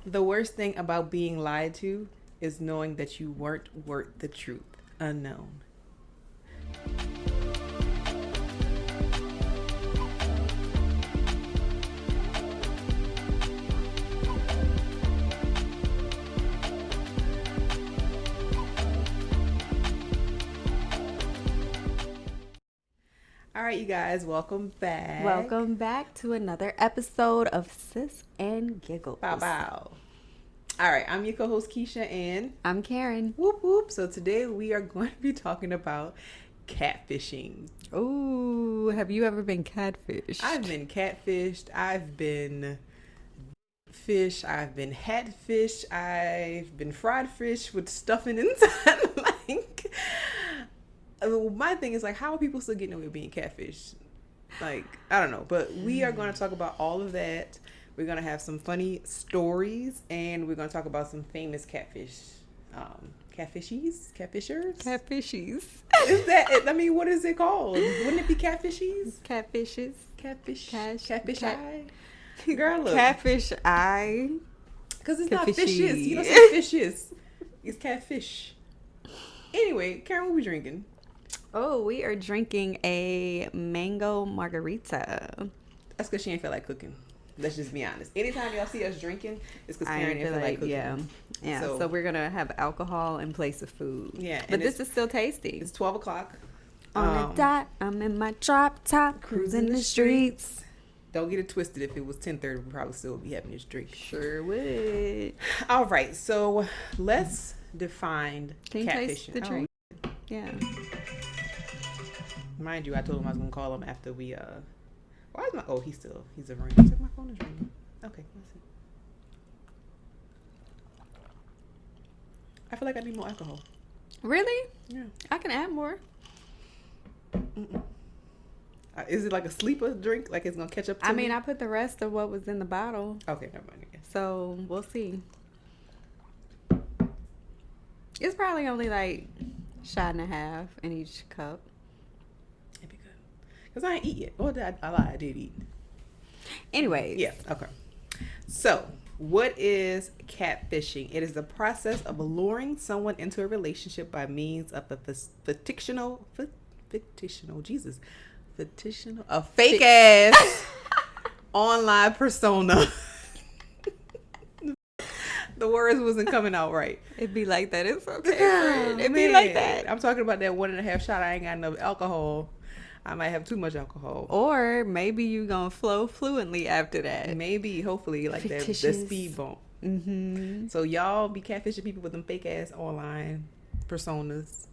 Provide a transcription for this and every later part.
The worst thing about being lied to is knowing that you weren't worth the truth. Unknown. All right, you guys, welcome back. Welcome back to another episode of Sis N Giggles. Bow bow. All right, I'm your co-host Kecia M. I'm Karen. Whoop whoop. So today we are going to be talking about catfishing. Ooh, have you ever been catfished? I've been catfished. I've been fish. I've been hatfish. I've been fried fish with stuffing inside. My thing is, like, how are people still getting away with being catfish? Like, I don't know. But we are going to talk about all of that. We're going to have some funny stories, and we're going to talk about some famous catfish. Catfishies? Catfishers? Catfishies. Is that it? I mean, what is it called? Wouldn't it be catfishies? Catfishes. Catfish? Catfish eye? Girl, look. Catfish eye. Because it's not Catfishy. fishes. You don't say fishes. It's catfish. Anyway, Karen, what we drinking? Oh, we are drinking a mango margarita. That's because she ain't feel like cooking. Let's just be honest. Anytime y'all see us drinking, it's because Karen didn't feel like cooking. Yeah. So we're gonna have alcohol in place of food. Yeah, but this is still tasty. It's 12 o'clock. On the dot, I'm in my drop top, cruising the streets. Don't get it twisted. If it was 10:30, we'd probably still be having this drink. Sure would. All right, so let's define Can you catfishing. taste the drink? Yeah. Mind you, I told him I was gonna call him after we why is my he's a ring. He's like, my phone is ringing. Okay, let's see. I feel like I need more alcohol. Really? Yeah. I can add more. Is it like a sleeper drink? Like it's gonna catch up to me? I put the rest of what was in the bottle. Okay, never mind. Again. So we'll see. It's probably only like a shot and a half in each cup. It'd be good. Because I ain't eat yet. Oh, I lied. I did eat. Anyways. Yeah, okay. So, what is catfishing? It is the process of luring someone into a relationship by means of a fake ass online persona. The words wasn't coming out right. It'd be like that. It's okay. It'd be like that. I'm talking about that 1.5 shot. I ain't got enough alcohol. I might have too much alcohol. Or maybe you gonna flow fluently after that. Maybe, hopefully, like that speed bump. Mm-hmm. So y'all be catfishing people with them fake ass online personas.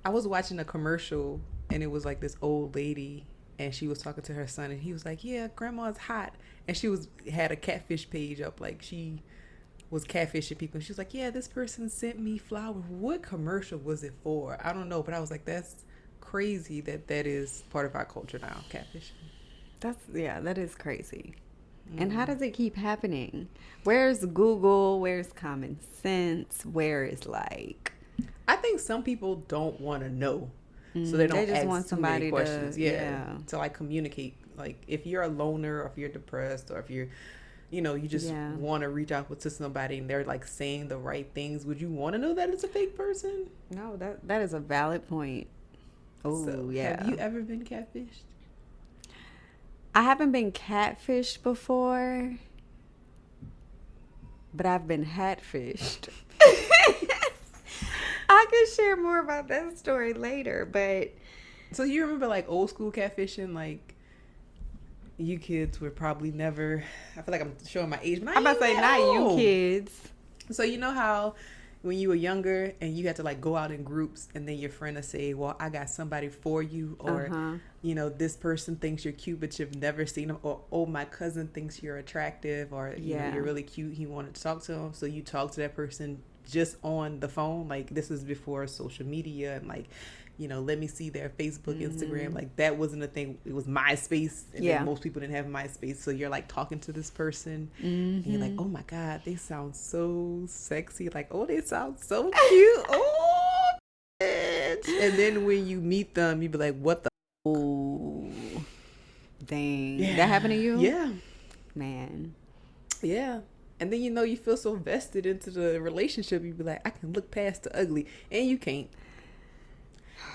I was watching a commercial and it was like this old lady and she was talking to her son and he was like, yeah, grandma's hot. And she had a catfish page up, like she was catfishing people. She was like, yeah, this person sent me flowers. What commercial was it for? I don't know, but I was like, that's crazy that is part of our culture now, catfishing. That is crazy. And how does it keep happening? Where's Google? Where's common sense? Where is like? I think some people don't want to know, so they don't. They just want somebody too many questions. To like communicate. Like if you're a loner, or if you're depressed, or if you're, you just want to reach out to somebody and they're like saying the right things. Would you want to know that it's a fake person? No, that is a valid point. Oh, so, yeah. Have you ever been catfished? I haven't been catfished before, but I've been hatfished. I could share more about that story later, but... So you remember like old school catfishing? Like you kids were probably never... I feel like I'm showing my age, but I'm about to say not you kids. So you know how... when you were younger and you had to like go out in groups and then your friend would say, well, I got somebody for you, or this person thinks you're cute but you've never seen them, or oh, my cousin thinks you're attractive, or you're really cute, he wanted to talk to him, so you talk to that person just on the phone. Like this is before social media and like let me see their Facebook, Instagram. Like that wasn't a thing. It was MySpace. And then most people didn't have MySpace. So you're like talking to this person and you're like, oh my God, they sound so sexy. Like, oh, they sound so cute. Oh, bitch. And then when you meet them, you be like, what the? Oh, dang. Yeah. That happened to you? Yeah. Man. Yeah. And then, you feel so vested into the relationship. You be like, I can look past the ugly. And you can't.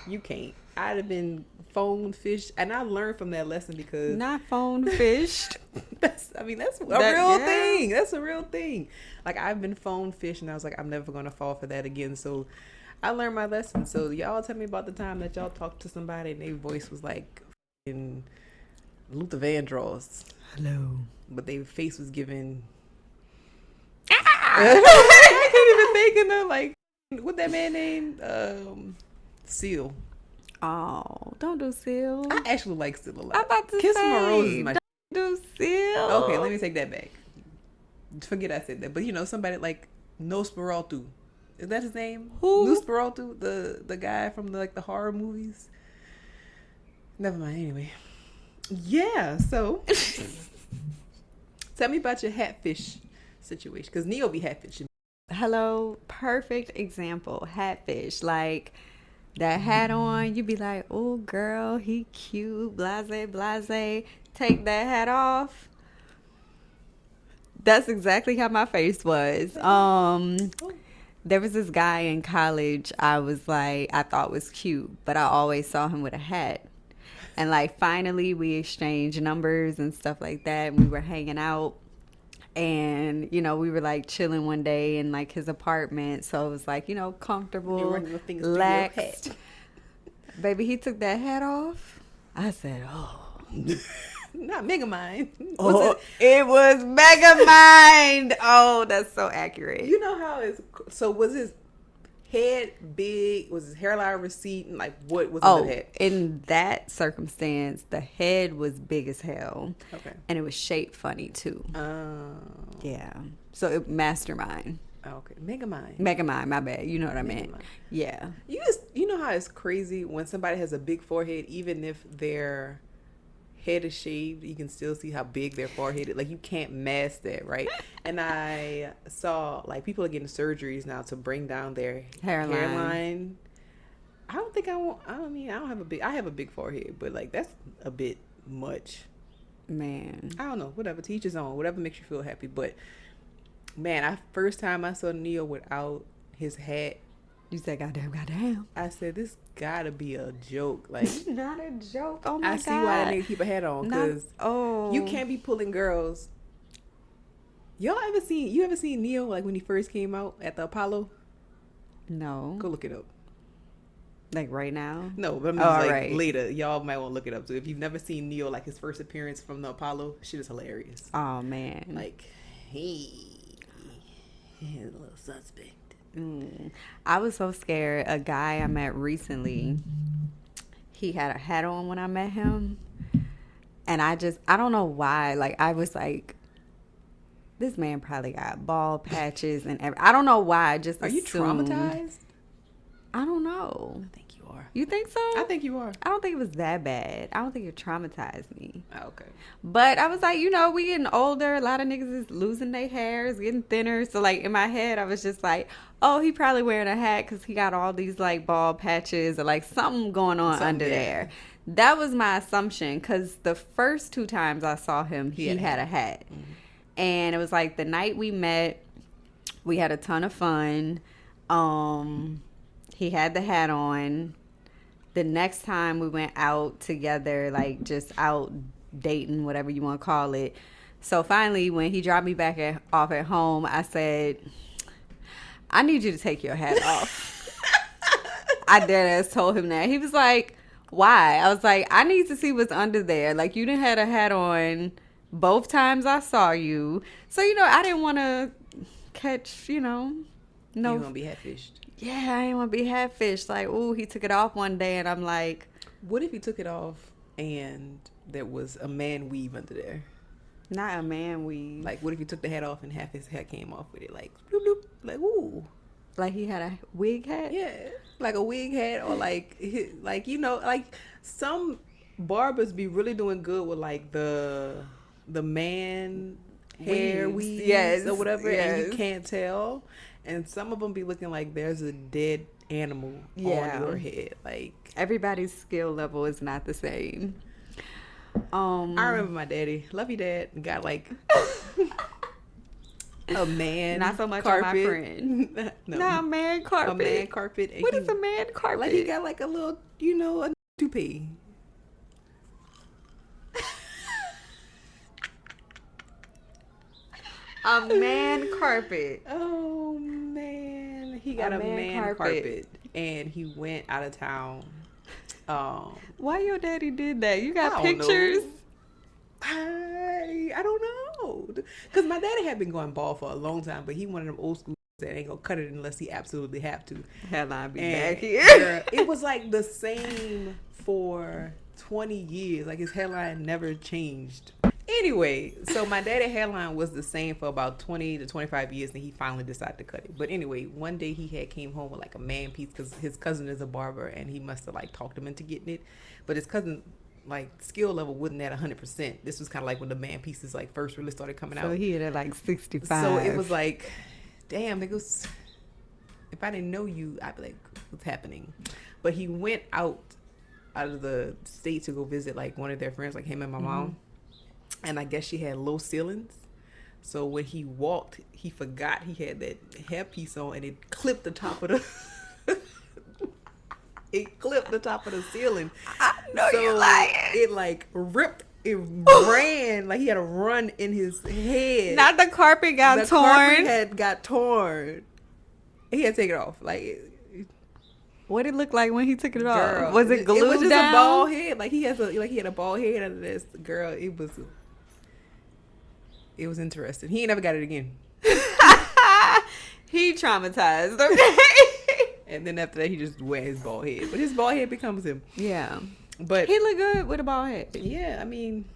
You can't. I'd have been phone fished. And I learned from that lesson because... Not phone fished. That's a real thing. That's a real thing. Like, I've been phone fished, and I was like, I'm never going to fall for that again. So, I learned my lesson. So, y'all tell me about the time that y'all talked to somebody and their voice was like in Luther Vandross. Hello. But their face was giving... I can't even think of like what that man named Seal. Oh, don't do Seal. I actually like Seal a lot. I'm about to Kiss say, from a Rose is my don't do Seal. Okay, let me take that back. Forget I said that. But somebody like Nosferatu. Is that his name? Who? Nosferatu, the guy from the horror movies. Never mind. Anyway, yeah. So tell me about your hatfish situation, because Neo be hatfishing. Hello, perfect example. Hatfish, like that hat on, you be like, oh girl, he cute, blase blase. Take that hat off. That's exactly how my face was. There was this guy in college I thought was cute, but I always saw him with a hat. And like finally we exchanged numbers and stuff like that, and we were hanging out. And, we were like chilling one day in like his apartment. So it was like, comfortable, relaxed. Baby, he took that hat off. I said, oh. Not Megamind. It was Megamind. Oh, that's so accurate. You know how so was his head big? Was his hairline receding? Like, what was his head? In that circumstance, the head was big as hell. Okay. And it was shaped funny, too. Oh. Yeah. So, mastermind. Okay. Megamind, my bad. You know what I meant. Yeah. You know how it's crazy when somebody has a big forehead, even if their head is shaved, you can still see how big their forehead is. Like, you can't mask that, right? And I saw like people are getting surgeries now to bring down their hairline. I don't think I want. I mean, I have a big forehead, but like that's a bit much. Man, I don't know. Whatever, to each his own. Whatever makes you feel happy. But man, first time I saw Neo without his hat. You said, goddamn. I said, this gotta be a joke. Like, not a joke. Oh my God. I see why they need to keep a hat on, because you can't be pulling girls. You ever seen Neo like when he first came out at the Apollo? No. Go look it up. Like right now? No, but I mean later. Y'all might want to look it up too. If you've never seen Neo, like his first appearance from the Apollo, shit is hilarious. Oh man. Like, he's a little suspect. I was so scared. A guy I met recently, he had a hat on when I met him, and I don't know why. Like, I was like, this man probably got bald patches and I don't know why. I just Are you traumatized? I don't know. I think you are. You think so? I think you are. I don't think it was that bad. I don't think it traumatized me. Oh, okay. But I was like, we getting older. A lot of niggas is losing their hair, is getting thinner. So like in my head, I was just like, oh, he probably wearing a hat because he got all these like bald patches or like something going on under there. That was my assumption, because the first 2 times I saw him, he had a hat. Mm-hmm. And it was like the night we met, we had a ton of fun. He had the hat on. The next time we went out together, like just out dating, whatever you want to call it. So finally, when he dropped me back off at home, I said, I need you to take your hat off. I deadass told him that. He was like, why? I was like, I need to see what's under there. Like, you done had a hat on both times I saw you. So, I didn't want to catch, no. You want to be catfished. Yeah, I didn't want to be catfished. Like, ooh, he took it off one day, and I'm like, what if he took it off and there was a man weave under there? Not a man weave. Like, what if he took the hat off and half his hat came off with it? Like, bloop, bloop. Like, ooh. Like he had a wig hat? Yeah. Like a wig hat, or like some barbers be really doing good with like the man hair weaves or whatever, and you can't tell. And some of them be looking like there's a dead animal on your head. Like, everybody's skill level is not the same. I remember my daddy, love you dad, got like A man Not so much carpet. on my friend. No, a man carpet. A man carpet. What is a man carpet? Like he got like a little, a toupee. A man carpet. Oh man, he got a man carpet, and he went out of town. Why your daddy did that? You got I pictures? I don't know, because my daddy had been going bald for a long time, but he one of them old school that ain't gonna cut it unless he absolutely have to. Headline be And back here. girl, it was like the same for 20 years. Like his hairline never changed. Anyway, so my daddy's hairline was the same for about 20 to 25 years, and he finally decided to cut it. But anyway, one day he had came home with like a man piece because his cousin is a barber, and he must have like talked him into getting it. But his cousin, like, skill level wasn't at 100%. This was kind of like when the man pieces like first really started coming out. So he had at like 65. So it was like, damn, niggas, if I didn't know you, I'd be like, what's happening? But he went out of the state to go visit like one of their friends, like him and my mom. And I guess she had low ceilings. So when he walked, he forgot he had that hairpiece on, and it clipped the top of the it clipped the top of the ceiling. I know so you're lying. It like ripped, it ran, like he had a run in his head. Not the carpet got the torn. Carpet got torn. He had to take it off. Like, what did it look like when he took it girl, off? Was it glued It was just down? a bald head. Like he had a bald head under this. Girl, it was interesting. He ain't never got it again. He traumatized. Okay. And then after that, he just wear his bald head. But his bald head becomes him. Yeah. But he look good with a bald head. yeah, I mean,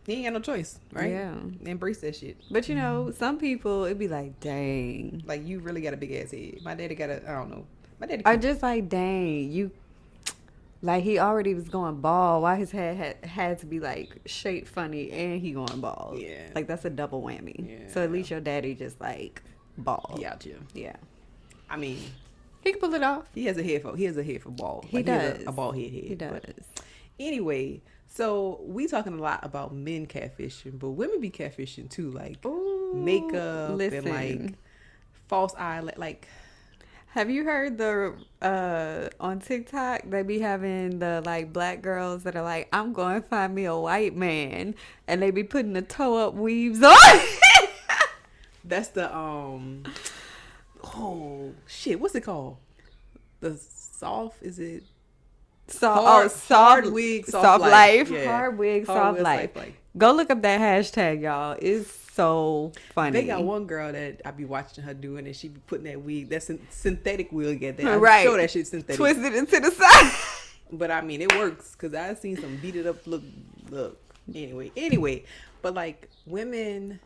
he ain't got no choice, right? Yeah. Embrace that shit. But you know, some people, it'd be like, dang. Like, you really got a big ass head. My daddy got I don't know. My daddy. Or just like, dang, you. Like, he already was going bald. Why his head had to be like shaped funny and he going bald? Yeah. Like, that's a double whammy. Yeah. So at least your daddy just like bald. He out here. Yeah. I mean, He can pull it off. he has a head for bald. He like, does. He has a bald head. He does. But anyway, so we talking a lot about men catfishing, but women be catfishing too, like makeup and like false eye, like. Have you heard the on TikTok they be having the like black girls that are like, I'm going to find me a white man, and they be putting the toe up weaves on? That's the oh shit, what's it called? The soft, is it hard wig, soft life. Yeah. Hard wig, soft life. Go look up that hashtag, y'all. It's so funny. They got one girl that I be watching her doing, and she be putting that wig, that synthetic wig at that. Right. I'm sure that shit's synthetic. Twisted into the side. But I mean, it works because I've seen some beat it up look. Anyway, but like women,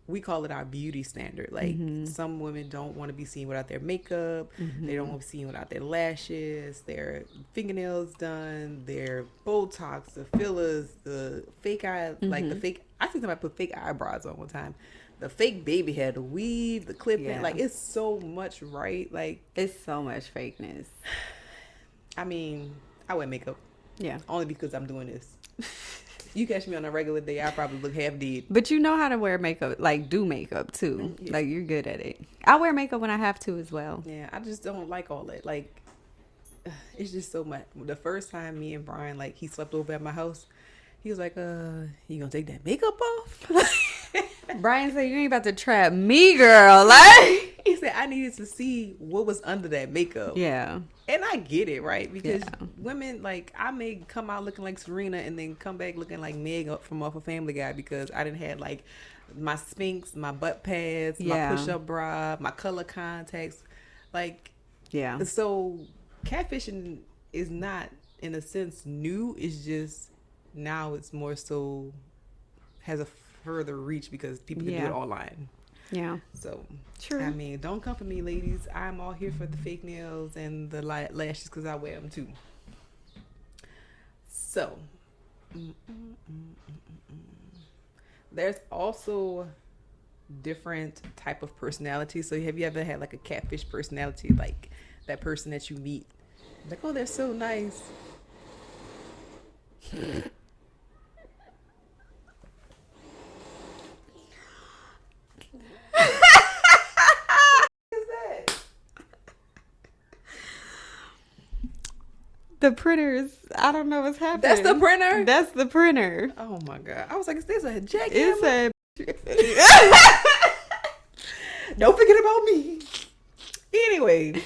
we call it our beauty standard. Like some women don't want to be seen without their makeup. They don't want to be seen without their lashes, their fingernails done, their Botox, the fillers, the fake eye, like the fake. I think somebody put fake eyebrows on one time. The fake baby hair, the weave, the clip, like it's so much, right? Like it's so much fakeness. I mean, I wear makeup. Yeah. Only because I'm doing this. You catch me on a regular day, I probably look half dead. But you know how to wear makeup, like do makeup too. Yeah. Like you're good at it. I wear makeup when I have to as well. Yeah, I just don't like all that. Like, it's just so much. The first time me and Brian, like, he slept over at my house, he was like, you gonna take that makeup off? Brian said, you ain't about to trap me, girl. Like, he said, I needed to see what was under that makeup. yeah. And I get it, right? Because women, like, I may come out looking like Serena and then come back looking like Meg from off of Family Guy because I didn't have, like, my Spanx, my butt pads, my push-up bra, my color contacts. Like, yeah. So catfishing is not, in a sense, new. It's just now it's more so has a further reach because people can do it online. Yeah. So, true. I mean, don't come for me, ladies. I'm all here for the fake nails and the lashes because I wear them too. So, there's also different type of personality. So, have you ever had like a catfish personality, like that person that you meet, like, oh, they're so nice. The printers. I don't know what's happening. That's the printer? That's the printer. Oh my God. I was like, is this a jackhammer? It's Don't forget about me. Anyway.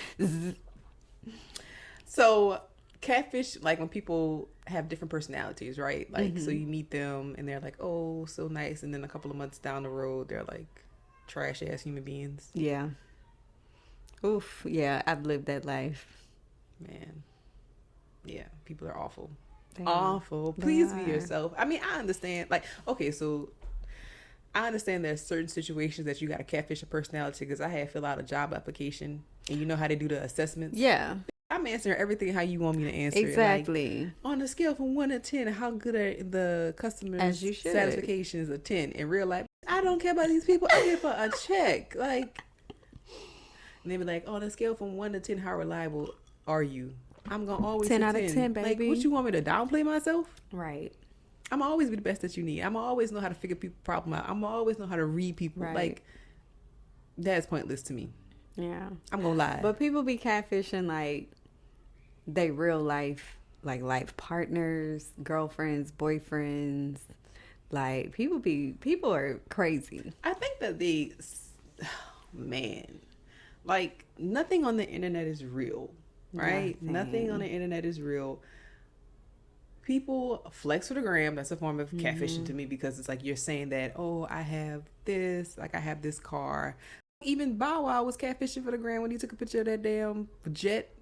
So catfish, like when people have different personalities, right? Like, so you meet them and they're like, oh, so nice. And then a couple of months down the road, they're like trash ass human beings. Yeah. Oof. Yeah, I've lived that life. Man. Yeah, people are awful. Damn. Awful. Please be yourself. I mean, I understand. Like, okay, so I understand there's certain situations that you got to catfish a personality, because I had to fill out a job application and you know how they do the assessments? Yeah. I'm answering everything how you want me to answer Exactly. it. Like, on a scale from 1 to 10, how good are the customer satisfactions of 10? In real life, I don't care about these people. I'm here for a check. Like, and they be like, on a scale from 1 to 10, how reliable are you? I'm going to always 10 out of 10, baby. Like, what, you want me to downplay myself? Right. I'm always be the best that you need. I'm always know how to figure people problem out. I'm always know how to read people. Right. Like, that's pointless to me. Yeah. I'm going to lie. But people be catfishing, like, they real life, like life partners, girlfriends, boyfriends. Like, people are crazy. I think that man, like, nothing on the internet is real, right? Nothing on the internet is real. People flex for the gram. That's a form of catfishing to me, because it's like you're saying that, oh, I have this, like I have this car. Even Bow Wow was catfishing for the gram when he took a picture of that damn jet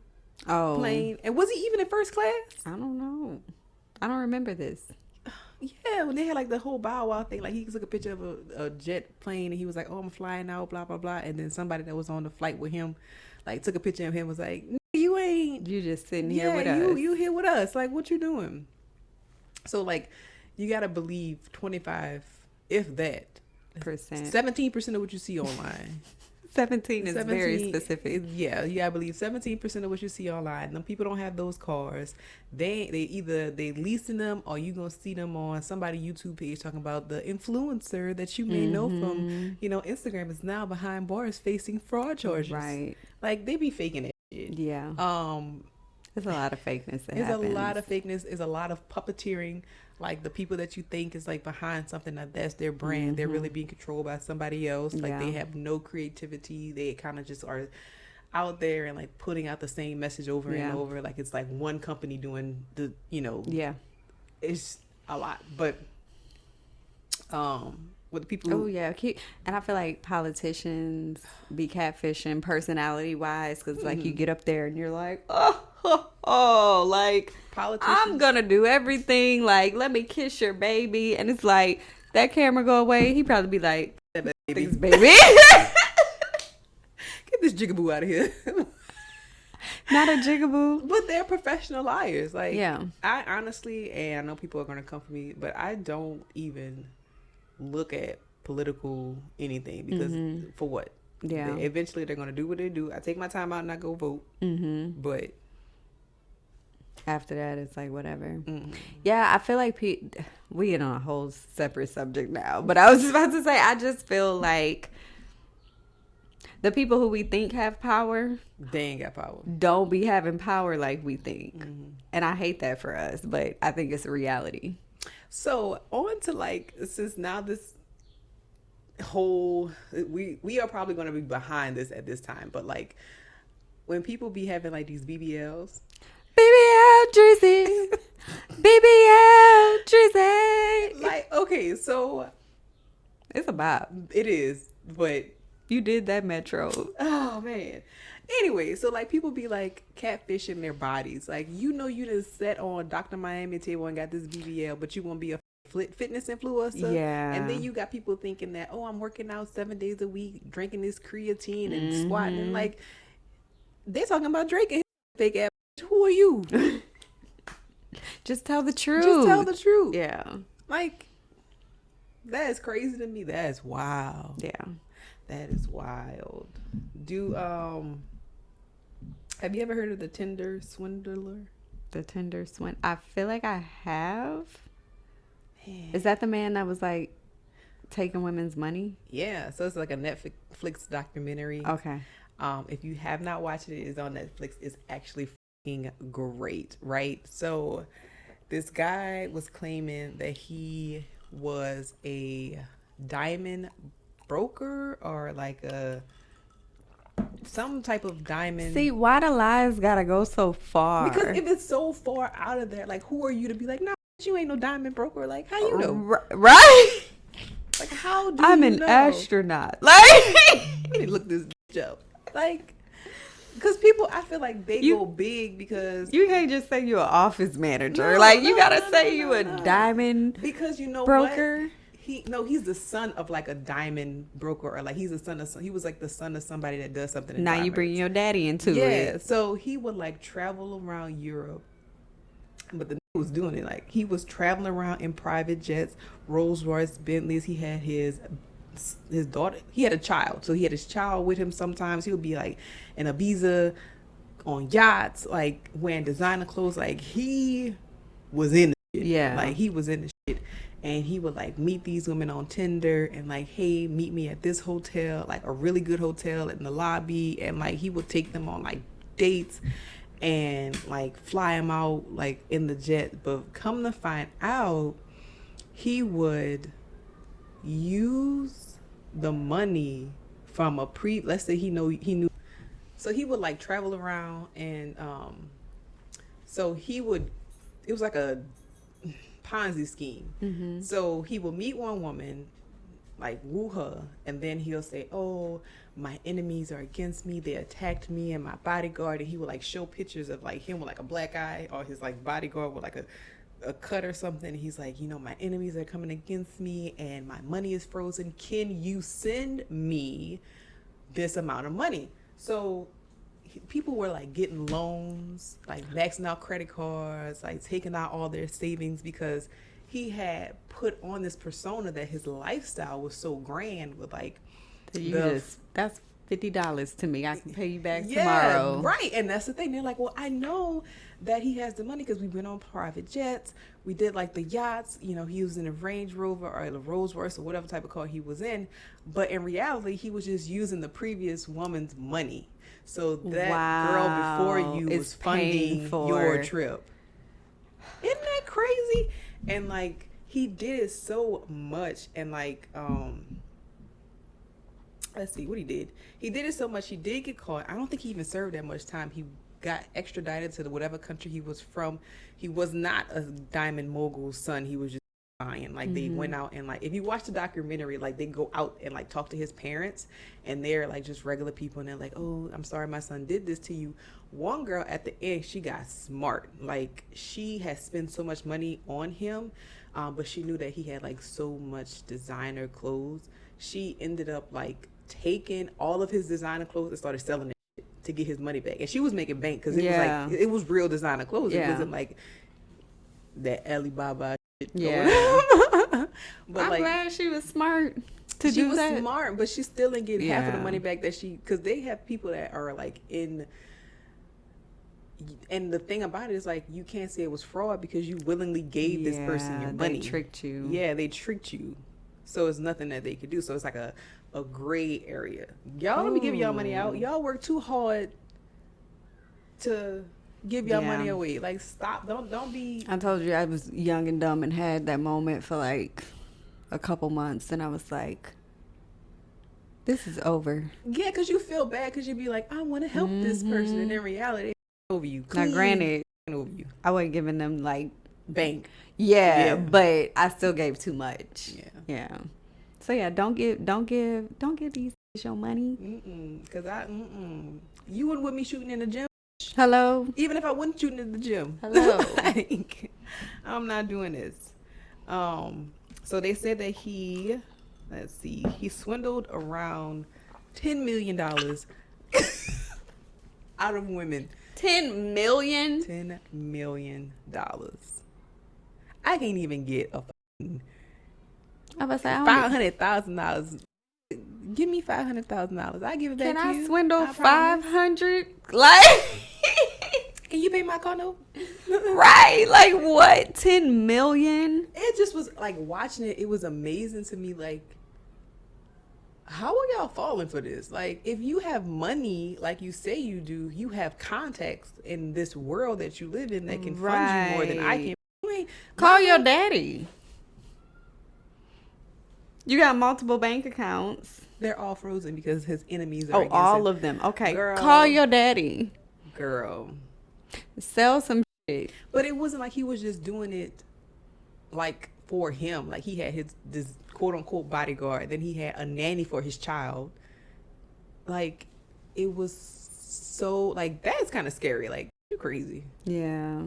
plane. And was he even in first class? I don't know. I don't remember this. Yeah, when they had like the whole Bow Wow thing, like he took a picture of a jet plane and he was like, oh, I'm flying out, blah, blah, blah. And then somebody that was on the flight with him, like, took a picture of him, was like, you ain't. You just sitting here with us. You here with us. Like, what you doing? So, like, you got to believe 25, if that, percent. 17% of what you see online. 17 is very specific. Yeah, you gotta believe 17% of what you see online. Them people don't have those cars. They either leasing them, or you gonna see them on somebody YouTube page talking about the influencer that you may know from, Instagram is now behind bars facing fraud charges. Right. Like, they be faking it. Yeah. There's a lot of fakeness that There's happens. a lot of fakeness. There's a lot of puppeteering. Like, the people that you think is like behind something, that's their brand. They're really being controlled by somebody else. Like, they have no creativity. They kind of just are out there and like putting out the same message over and over. Like, it's like one company doing the, Yeah. It's a lot. But with the people and I feel like politicians be catfishing personality wise, because like you get up there and you're like, like, I'm gonna do everything, like, let me kiss your baby, and it's like that camera go away, he probably be like, baby. Get this jigaboo out of here. Not a jigaboo. But they're professional liars. Like, yeah. I honestly, and I know people are gonna come for me, but I don't even look at political anything, because for what? Yeah. Eventually they're gonna do what they do. I take my time out and I go vote. But after that, it's like whatever. Yeah, I feel like we get on a whole separate subject now, but I was just about to say, I just feel like the people who we think have power, they ain't got power. Don't be having power like we think. And I hate that for us, but I think it's a reality. So on to, like, since now this whole, we are probably going to be behind this at this time, but like when people be having like these BBLs. BBL Drizzy. BBL Drizzy. Like, okay, so. It's a bop. It is, but. You did that Metro. Oh, man. Anyway, so like people be like catfishing their bodies. Like, you just sat on Dr. Miami table and got this BBL, but you want to be a fitness influencer. Yeah. And then you got people thinking that, oh, I'm working out 7 days a week, drinking this creatine and squatting. And like, they're talking about Drake and his fake ass. Who are you? Just tell the truth. Just tell the truth. Yeah. Like, that is crazy to me. That is wild. Yeah. That is wild. Have you ever heard of the Tinder swindler? The Tinder swindler. I feel like I have. Man. Is that the man that was like taking women's money? Yeah. So it's like a Netflix documentary. Okay. If you have not watched it, it's on Netflix. It's actually great, right? So this guy was claiming that he was a diamond broker or like a some type of diamond. See, why the lies gotta go so far? Because if it's so far out of there, like, who are you to be like, nah, you ain't no diamond broker? Like, how you know? Right? Like, how do I'm you an know? astronaut. Like, Let me look this bitch up. Like, because people, I feel like they go big because you can't just say you're an office manager. No, like, no, you gotta no, say no, you no, a no. diamond Because you know broker. what? He's the son of like a diamond broker, or like he's the son of he was like the son of somebody that does something. Now you bring your daddy into it. Yeah, so he would like travel around Europe, but the nigga was doing it like he was traveling around in private jets, Rolls Royce, Bentleys. He had his daughter. He had a child, so he had his child with him. Sometimes he would be like in Ibiza, on yachts, like wearing designer clothes. Like he was in the shit. Yeah, like he was in the shit. And he would like meet these women on Tinder and like, hey, meet me at this hotel, like a really good hotel in the lobby. And like he would take them on like dates and like fly them out like in the jet. But come to find out, he would use the money from a let's say he knew. So he would like travel around and so he would, it was like a Ponzi scheme. Mm-hmm. So he will meet one woman, like woo her, and then he'll say, oh, my enemies are against me, they attacked me and my bodyguard, and he would like show pictures of like him with like a black eye, or his like bodyguard with like a cut or something. He's like, you know, my enemies are coming against me and my money is frozen, can you send me this amount of money? So people were like getting loans, like maxing out credit cards, like taking out all their savings, because he had put on this persona that his lifestyle was so grand with like that's $50 to me. I can pay you back tomorrow. Right. And that's the thing. They're like, well, I know that he has the money because we went on private jets. We did like the yachts. You know, he was in a Range Rover or the Rolls Royce or whatever type of car he was in. But in reality, he was just using the previous woman's money. So that girl before you was funding your trip. Isn't that crazy? And like he did it so much, and like let's see what he did. He did it so much. He did get caught. I don't think he even served that much time. He got extradited to whatever country he was from. He was not a diamond mogul's son. He was just lying. Like they went out and like, if you watch the documentary, like they go out and like talk to his parents, and they're like just regular people, and they're like, oh, I'm sorry my son did this to you. One girl at the end, she got smart. Like she had spent so much money on him, but she knew that he had like so much designer clothes. She ended up like taking all of his designer clothes and started selling it to get his money back. And she was making bank because it was like it was real designer clothes. It wasn't like that Alibaba shit. But I'm glad she was smart to do that. She was smart, but she still didn't get half of the money back that because they have people that are like and the thing about it is like you can't say it was fraud because you willingly gave this person your money. They tricked you. Yeah, they tricked you. So it's nothing that they could do. So it's like a gray area. Y'all let me give y'all money out. Y'all work too hard to give y'all money away. Like stop. Don't be. I told you I was young and dumb and had that moment for like a couple months, and I was like, this is over. Yeah, because you feel bad because you'd be like, I want to help this person, and in reality it's over you. Now granted, over you. I wasn't giving them like bank. Yeah, but I still gave too much. Yeah. So yeah, don't give these your money. Because you wouldn't want me shooting in the gym. Hello. Even if I wasn't shooting in the gym. Hello. Like, I'm not doing this. So they said that he swindled around $10 million out of women. $10 million? $10 million. I can't even get a $500,000. Give me $500,000. I give it back to you. Can I swindle 500? Like, can you pay my car note? Right? Like what? 10 million? It just was like watching it. It was amazing to me. Like how are y'all falling for this? Like, if you have money, like you say you do, you have contacts in this world that you live in that can fund you more than I can. You ain't, Call your daddy. You got multiple bank accounts. they're all frozen because his enemies are Oh, all him. of them. Okay. Girl. Call your daddy. Girl. Sell some shit. But it wasn't like he was just doing it like for him. Like, he had this quote unquote bodyguard, then he had a nanny for his child. Like, it was so, like, that's kind of scary. Like, you're crazy. Yeah.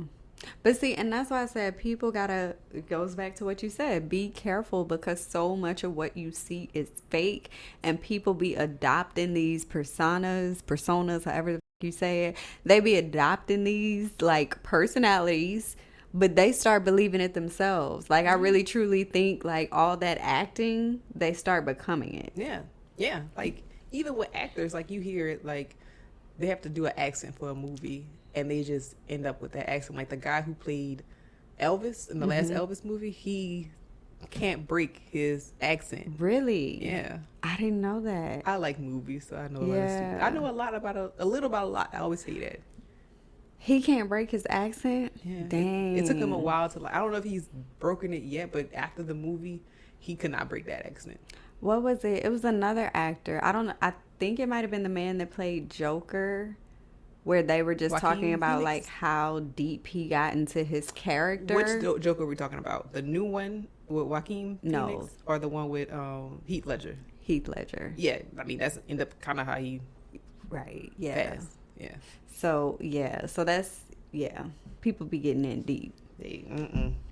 But see, and that's why I said people gotta, it goes back to what you said, be careful, because so much of what you see is fake, and people be adopting these personas, however the f- you say it. They be adopting these like personalities, but they start believing it themselves. Like, I really truly think like all that acting, they start becoming it. Yeah. Yeah. Like, even with actors, like, you hear it, like, they have to do an accent for a movie, and they just end up with that accent. Like, the guy who played Elvis in the last Elvis movie, he can't break his accent. Really? Yeah. I didn't know that. I like movies, so I know a lot of Yeah. stuff. I know a lot about a little about a lot. I always say that. He can't break his accent? Yeah. Dang. It took him a while to, like, I don't know if he's broken it yet, but after the movie, he could not break that accent. What was it? It was another actor. I don't know. I think it might have been the man that played Joker, where they were just Joaquin talking about Phoenix? like how deep he got into his character. Which Joker are we talking about? The new one with Joaquin No. Phoenix, or the one with Heath Ledger? Heath Ledger. Yeah, I mean, that's end up kind of how he Right. Yeah. passed. Yeah, So yeah. So that's yeah. People be getting in deep.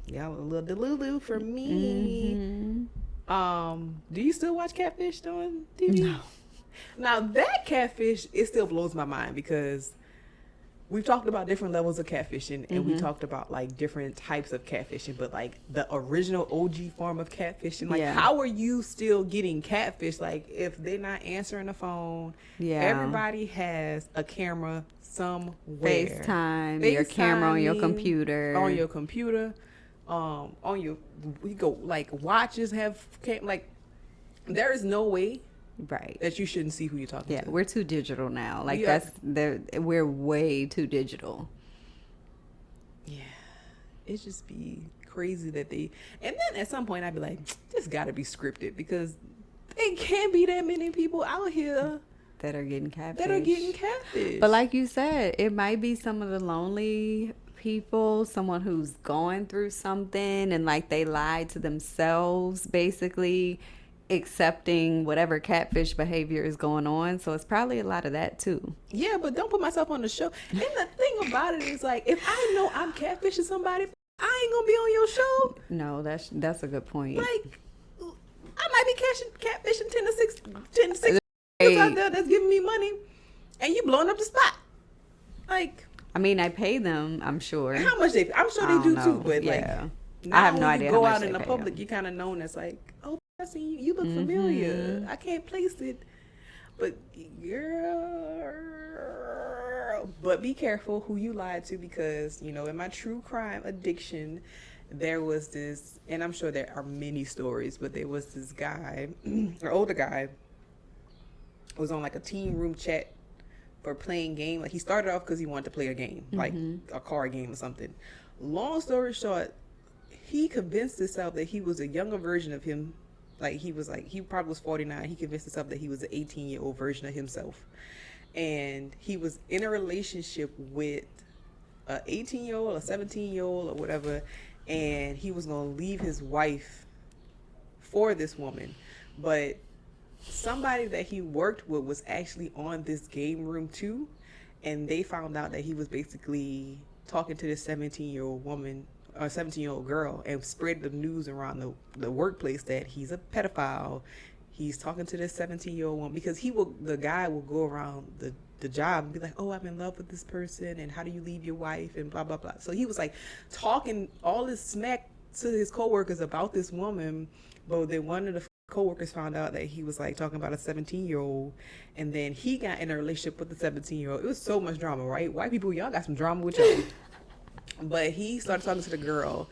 y'all a little delulu for me. Do you still watch Catfish on TV? No. Now, that Catfish, it still blows my mind, because we've talked about different levels of catfishing, and we talked about like different types of catfishing, but like the original OG form of catfishing, like, Yeah. how are you still getting catfish? Like, if they're not answering the phone, Yeah. everybody has a camera somewhere. FaceTime, your camera on your FaceTiming, computer. on your computer, on your, we go, like, watches have like, there is no way Right. that you shouldn't see who you're talking Yeah, to. we're too digital now. Like Yeah. we're way too digital. Yeah, it just be crazy that they, and then at some point I'd be like, this gotta be scripted, because there can't be that many people out here That are getting catfish. that are getting catfish. But like you said, it might be some of the lonely people, someone who's going through something and like they lied to themselves, basically accepting whatever catfish behavior is going on. So it's probably a lot of that too. Yeah, but don't put myself on the show. And the thing about it is, like, if I know I'm catfishing somebody, I ain't gonna be on your show. No, that's a good point. Like, I might be catfishing 10 to 6 Hey. out there that's giving me money, and you blowing up the spot. Like, I mean, I pay them, I'm sure. how much they? I'm sure I they don't do know. too. But Yeah. like, I have no when idea you how go much out they in the pay public, them. you kind of known as like, oh, I see you. You look familiar. I can't place it. But girl, but be careful who you lied to, because, you know, in my true crime addiction, there was this, and I'm sure there are many stories, but there was this guy, an older guy, was on like a team room chat for playing game. Like, he started off because he wanted to play a game, like a card game or something. Long story short, he convinced himself that he was a younger version of him. Like, he probably was 49. He convinced himself that he was an 18-year-old version of himself. And he was in a relationship with a 18-year-old, a 17-year-old, or whatever. And he was going to leave his wife for this woman. But somebody that he worked with was actually on this game room too. And they found out that he was basically talking to this 17-year-old woman, or 17-year-old girl, and spread the news around the workplace that he's a pedophile. He's talking to this 17-year-old woman, because the guy will go around the job and be like, oh, I'm in love with this person, and how do you leave your wife, and blah, blah, blah. So he was like talking all this smack to his coworkers about this woman, but then one of the coworkers found out that he was like talking about a 17-year-old, and then he got in a relationship with the 17-year-old. It was so much drama, right? White people, y'all got some drama with y'all. But he started talking to the girl,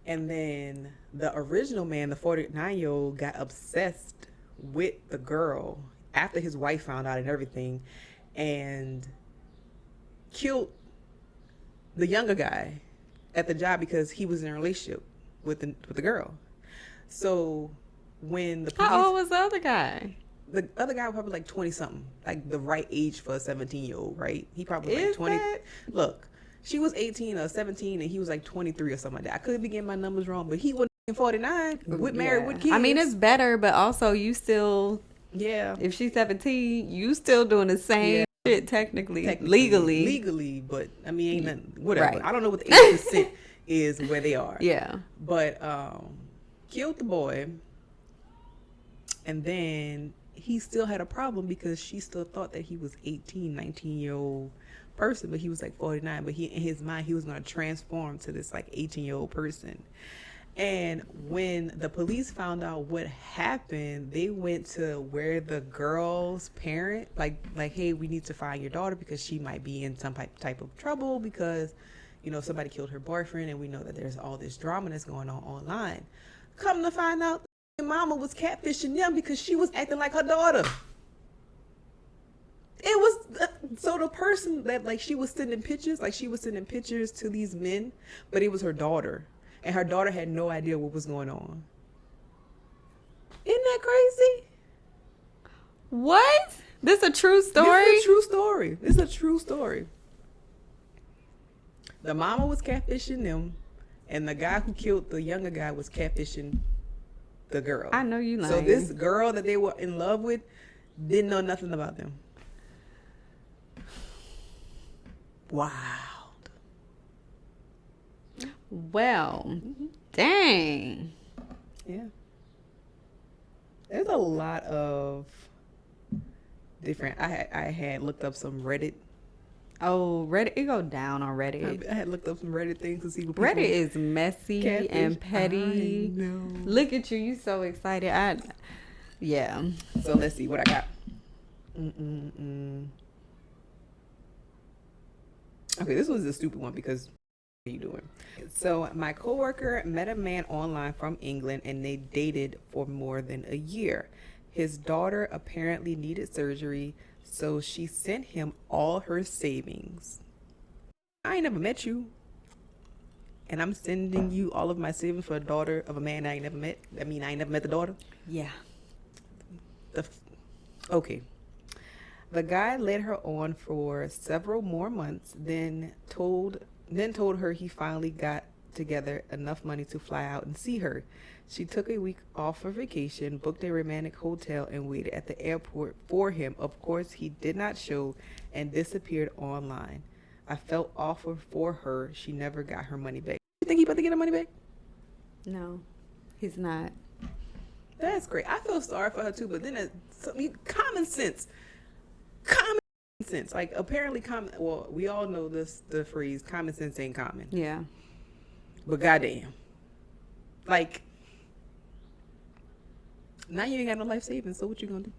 and then the original man, the 49-year-old, got obsessed with the girl after his wife found out and everything, and killed the younger guy at the job because he was in a relationship with the girl. So when the police, how old was the other guy? The other guy was probably like 20 something, like the right age for a 17-year-old, right? He probably was Is like 20. that? Look, she was 18 or 17 and he was like 23 or something like that. I could be getting my numbers wrong, but he was 49 with married with kids. I mean, it's better, but also you still, yeah. if she's 17, you still doing the same shit technically, legally, but I mean, ain't nothing, whatever. Right. I don't know what the 8% is where they are. Yeah. But killed the boy, and then he still had a problem because she still thought that he was 18, 19-year-old person, but he was like 49. But he, in his mind, he was going to transform to this like 18-year-old person. And when the police found out what happened, they went to where the girl's parent, like, hey, we need to find your daughter because she might be in some type of trouble because, you know, somebody killed her boyfriend, and we know that there's all this drama that's going on online. Come to find out, the mama was catfishing them because she was acting like her daughter. It was, so the person that, like, she was sending pictures to these men, but it was her daughter. And her daughter had no idea what was going on. Isn't that crazy? What? This a true story? This is a true story. The mama was catfishing them, and the guy who killed the younger guy was catfishing the girl. I know you lying. So this girl that they were in love with didn't know nothing about them. Wow. Well, dang. Yeah. There's a lot of different. I had looked up some Reddit. Oh, Reddit, it go down on Reddit. I had looked up some Reddit things to see what Reddit is messy catfish. and petty. I know. Look at you so excited. Yeah. So let's see what I got. Okay, this was a stupid one because what are you doing? So my coworker met a man online from England and they dated for more than a year. His daughter apparently needed surgery, so she sent him all her savings. I ain't never met you, and I'm sending you all of my savings for a daughter of a man I ain't never met. I mean, I ain't never met the daughter. Yeah. Okay. The guy led her on for several more months, then told her he finally got together enough money to fly out and see her. She took a week off for vacation, booked a romantic hotel, and waited at the airport for him. Of course, he did not show and disappeared online. I felt awful for her. She never got her money back. You think he about to get her money back? No, he's not. That's great. I feel sorry for her too, but then common sense. Like, apparently well, we all know the phrase common sense ain't common. Yeah. But goddamn. Like, now you ain't got no life savings, so what you gonna do?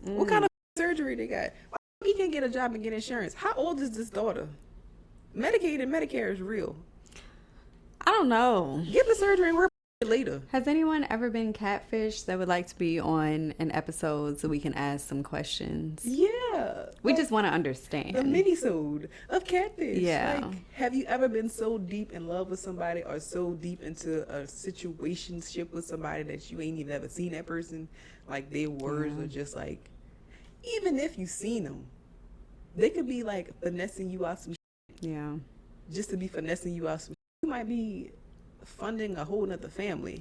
What kind of surgery they got? Why he can't get a job and get insurance? How old is this daughter? Medicaid and Medicare is real. I don't know. Get the surgery and work later. Has anyone ever been catfished that would like to be on an episode so we can ask some questions? Yeah. We just want to understand. The mini-sode of catfish. Yeah. Like, have you ever been so deep in love with somebody or so deep into a situationship with somebody that you ain't even ever seen that person? Like, their words are just like, even if you seen them, they could be like finessing you out some shit. Yeah. Just to be finessing you out some shit. You might be funding a whole nother family.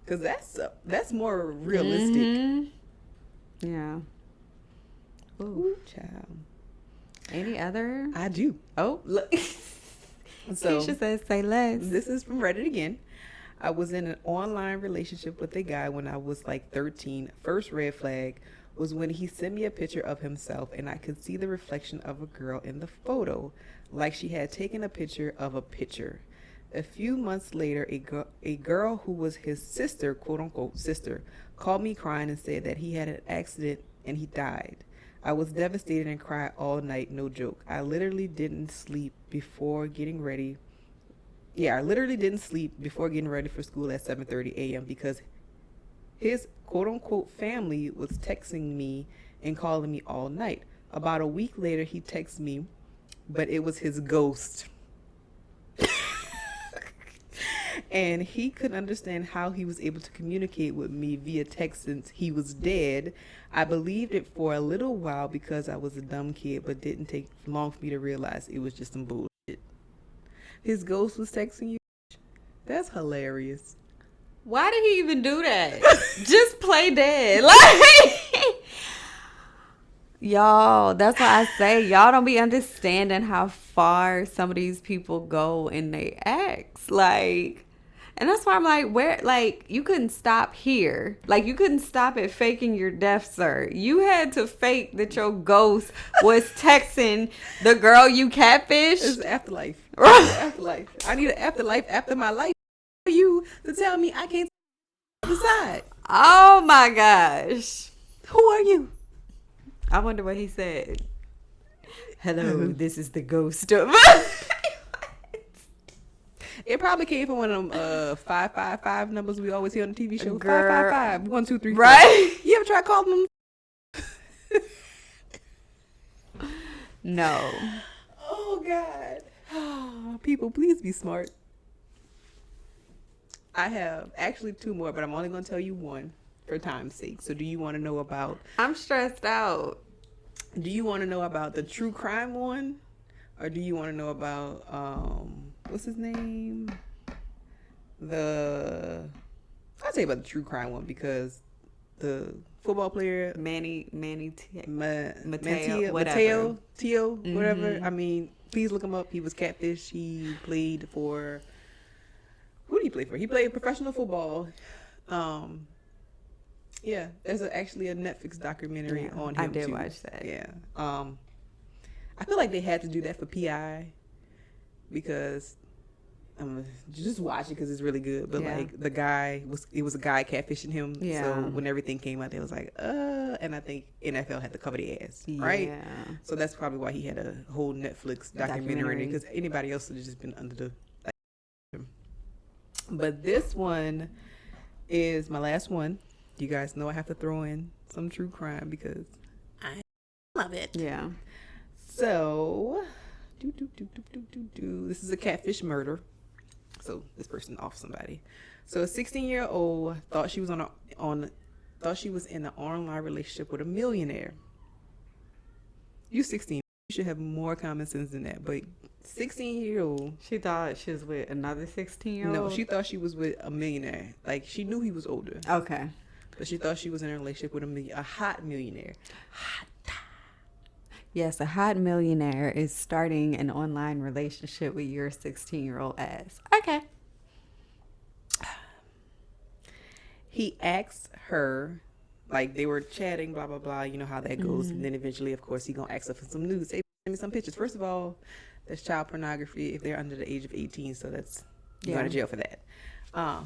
Because that's more realistic. Mm-hmm. Yeah. Ooh, child. Any other? I do. Oh, look. So, Kecia says, say less. This is from Reddit again. I was in an online relationship with a guy when I was like 13. First red flag was when he sent me a picture of himself and I could see the reflection of a girl in the photo, like she had taken a picture of a picture. A few months later, a girl who was his sister, quote unquote sister, called me crying and said that he had an accident and he died. I was devastated and cried all night, no joke. I literally didn't sleep before getting ready. Yeah, I literally didn't sleep before getting ready for school at 7:30 a.m. because His quote-unquote family was texting me and calling me all night. About a week later, he texted me, but it was his ghost. And he couldn't understand how he was able to communicate with me via text since he was dead. I believed it for a little while because I was a dumb kid, but didn't take long for me to realize it was just some bullshit. His ghost was texting you? That's hilarious. Why did he even do that? Just play dead. Like, y'all, that's why I say y'all don't be understanding how far some of these people go in their acts. Like, and that's why I'm like, where, like, you couldn't stop here. Like, you couldn't stop at faking your death, sir. You had to fake that your ghost was texting the girl you catfished. It's afterlife. Afterlife. I need an afterlife after my life. For you to tell me I can't decide. Oh my gosh. Who are you? I wonder what he said. Hello, this is the ghost of... It probably came from one of them 555 numbers we always hear on the TV show. Girl. 555 1 2 3 4. Right? You ever try calling them? No. Oh God. People, please be smart. I have actually 2 more, but I'm only going to tell you one for time's sake. So do you want to know about... I'm stressed out. Do you want to know about the true crime one? Or do you want to know about, what's his name? I'll tell you about the true crime one because the football player... Mateo, whatever. I mean, please look him up. He was catfish. He played for... Who did he play for? He played professional football. Yeah, there's actually a Netflix documentary on him too. I did watch that. Yeah. I feel like they had to do that for PI because just watch it because it's really good. But like it was a guy catfishing him. Yeah. So when everything came out, they was like, and I think NFL had to cover the ass, right? Yeah. So that's probably why he had a whole Netflix documentary because anybody else would have just been under the. But this one is my last one. You guys know I have to throw in some true crime because I love it. Yeah. So, this is a catfish murder. So this person off somebody. So a 16-year-old thought she was in an online relationship with a millionaire. You 16, you should have more common sense than that. But 16-year-old. She thought she was with another 16-year-old? No, she thought she was with a millionaire. Like, she knew he was older. Okay. But she thought she was in a relationship with a hot millionaire. Hot. Yes, a hot millionaire is starting an online relationship with your 16-year-old ass. Okay. He asked her, like, they were chatting, blah, blah, blah. You know how that goes. Mm-hmm. And then eventually, of course, he going to ask her for some news. Hey, send me some pictures. First of all, that's child pornography if they're under the age of 18. So that's, you're going to jail for that.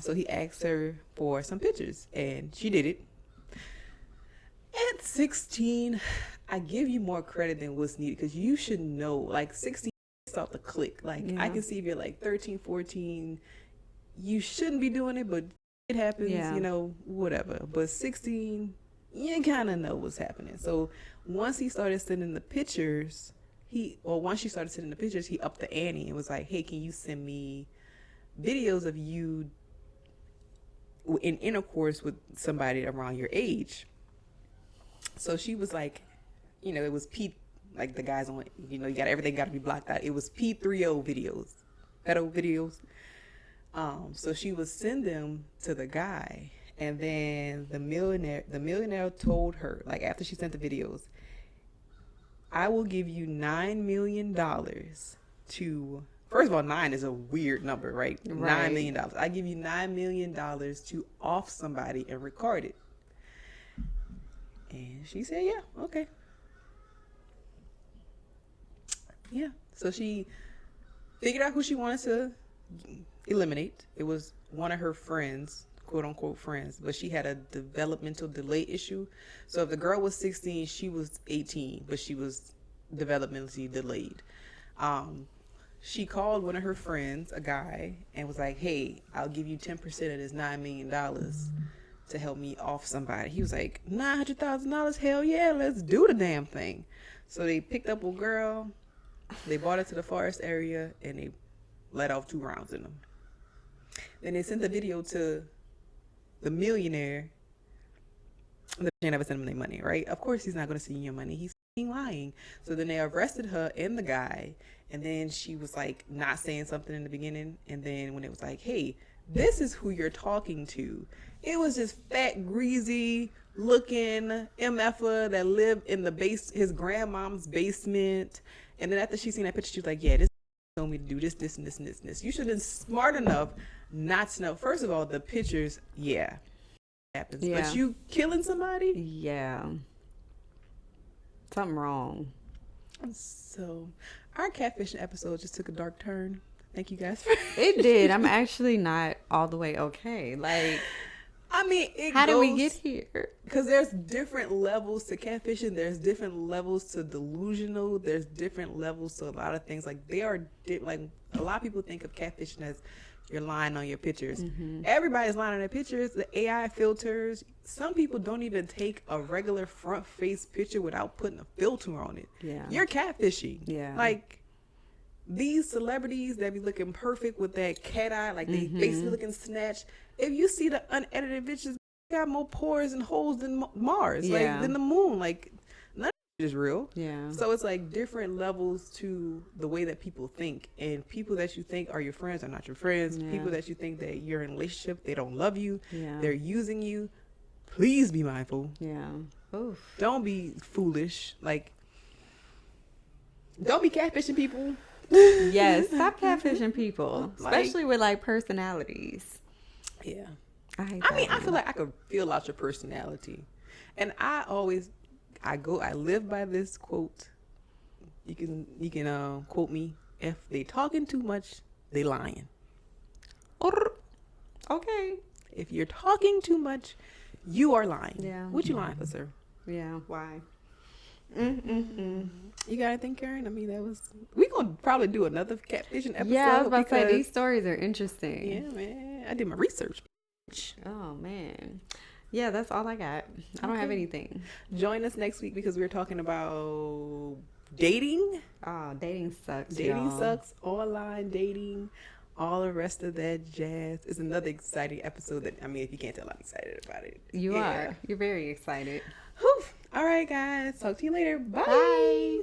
So he asked her for some pictures. And she did it. At 16, I give you more credit than what's needed because you should know, like 16 off the click. Like I can see if you're like 13, 14, you shouldn't be doing it, but it happens, you know, whatever. But 16, you kind of know what's happening. So once he started sending the pictures, once she started sending the pictures, he upped the ante and was like, hey, can you send me videos of you in intercourse with somebody around your age? So she was like, you know, it was like the guys on, you know, everything got to be blocked out. It was P30 videos, pedo videos. So she would send them to the guy, and then the millionaire told her, like after she sent the videos, I will give you $9 million to. First of all, 9 is a weird number, right? $9 million. I give you $9 million to off somebody and record it. And she said, yeah, okay. Yeah. So she figured out who she wanted to eliminate. It was one of her friends, quote unquote friends, but she had a developmental delay issue. So if the girl was 16, she was 18, but she was developmentally delayed. She called one of her friends, a guy, and was like, hey, I'll give you 10% of this $9 million to help me off somebody. He was like, $900,000? Hell yeah, let's do the damn thing. So they picked up a girl, they brought her to the forest area, and they let off 2 rounds in them. Then they sent the video to the millionaire. The millionaire never sent him any money, right? Of course he's not going to send you your money. He's lying. So then they arrested her and the guy, and then she was like not saying something in the beginning, and then when it was like, hey, this is who you're talking to, it was just fat, greasy looking MFer that lived in the his grandmom's basement. And then after she seen that picture, she was like, yeah, this told me to do this, this, and this, and this, and this. You should have been smart enough not to know. First of all, the pictures, yeah, happens. Yeah. But you killing somebody? Yeah. Something wrong. So, our catfishing episode just took a dark turn. Thank you guys. It did. I'm actually not all the way okay. Like, I mean, how did we get here? Because there's different levels to catfishing. There's different levels to delusional. There's different levels to a lot of things. Like, they are like, a lot of people think of catfishing as you're lying on your pictures. Mm-hmm. Everybody's lying on their pictures. The AI filters. Some people don't even take a regular front face picture without putting a filter on it. Yeah, you're catfishing. Yeah, like these celebrities that be looking perfect with that cat eye, like they basically looking snatched. If you see the unedited pictures, they got more pores and holes than Mars, like than the moon. Like none of it is real. Yeah. So it's like different levels to the way that people think, and people that you think are your friends are not your friends. Yeah. People that you think that you're in a relationship, they don't love you. Yeah. They're using you. Please be mindful. Yeah. Oof. Don't be foolish. Like, don't be catfishing people. Yes, stop catfishing people, especially with like personalities. Yeah, I mean, I feel like I could feel out your personality, and I live by this quote. You can quote me: if they talking too much, they lying. Okay. If you're talking too much, you are lying. Yeah. What you lying for, sir? Yeah. Why? You got anything, Karen? I mean, we gonna probably do another catfishing episode. Yeah, I was about to say these stories are interesting. Yeah, man, I did my research. Oh man, yeah, that's all I got. I don't have anything. Join us next week because we're talking about dating. Oh, dating sucks. Dating sucks. Online dating. All the rest of that jazz is another exciting episode. That, I mean, if you can't tell, I'm excited about it. You are. You're very excited. Whew. All right, guys. Talk to you later. Bye. Bye.